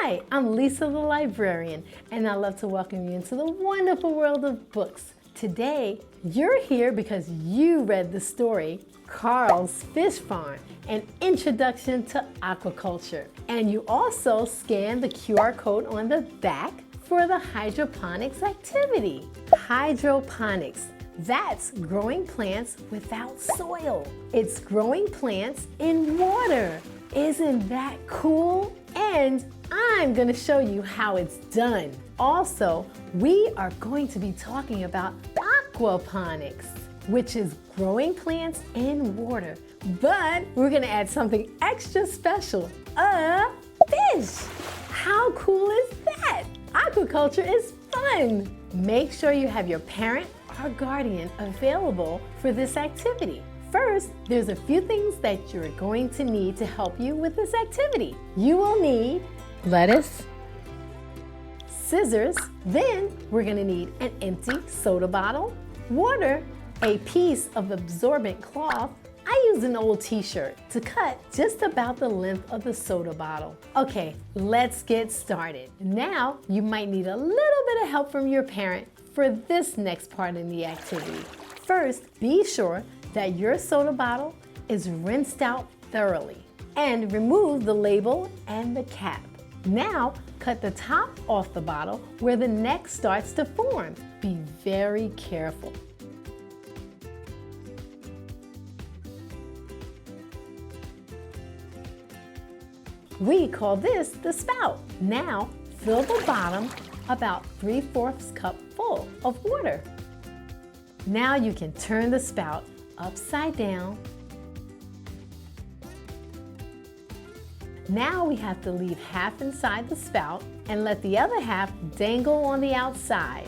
Hi, I'm Lisa the librarian, and I'd love to welcome you into the wonderful world of books. Today, you're here because you read the story, Carl's Fish Farm, an introduction to aquaculture. And you also scanned the QR code on the back for the hydroponics activity. Hydroponics, that's growing plants without soil. It's growing plants in water. Isn't that cool? And I'm going to show you how it's done. Also, we are going to be talking about aquaponics, which is growing plants in water. But we're going to add something extra special, a fish. How cool is that? Aquaculture is fun. Make sure you have your parent or guardian available for this activity. First, there's a few things that you're going to need to help you with this activity. You will need lettuce, scissors, then we're going to need an empty soda bottle, water, a piece of absorbent cloth. I use an old t-shirt to cut just about the length of the soda bottle. Okay, let's get started. Now, you might need a little bit of help from your parent for this next part in the activity. First, be sure that your soda bottle is rinsed out thoroughly and remove the label and the cap. Now, cut the top off the bottle where the neck starts to form. Be very careful. We call this the spout. Now, fill the bottom about 3/4 cup full of water. Now you can turn the spout upside down. Now we have to leave half inside the spout and let the other half dangle on the outside.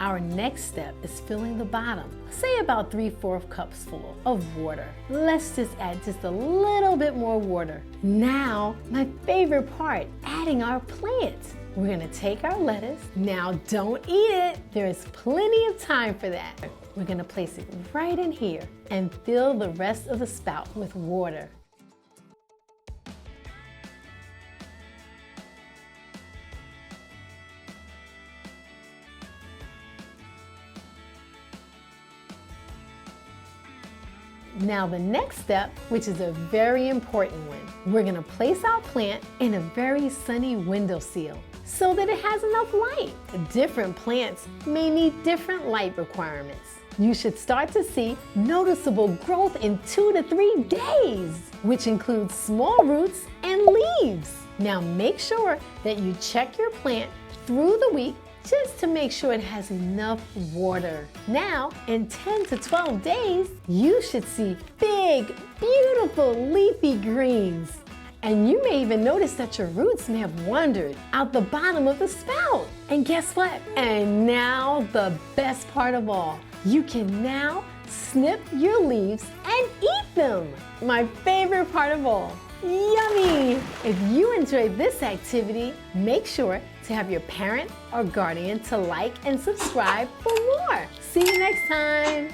Our next step is filling the bottom, say about 3/4 cups full of water. Let's just add just a little bit more water. Now, my favorite part, adding our plants. We're gonna take our lettuce. Now don't eat it. There is plenty of time for that. We're gonna place it right in here and fill the rest of the spout with water. Now the next step, which is a very important one, we're gonna place our plant in a very sunny windowsill so that it has enough light. Different plants may need different light requirements. You should start to see noticeable growth in 2 to 3 days, which includes small roots and leaves. Now make sure that you check your plant through the week just to make sure it has enough water. Now, in 10 to 12 days, you should see big, beautiful leafy greens. And you may even notice that your roots may have wandered out the bottom of the spout. And guess what? And now the best part of all, you can now snip your leaves and eat them. My favorite part of all. Yummy! If you enjoyed this activity, make sure to have your parent or guardian to like and subscribe for more. See you next time.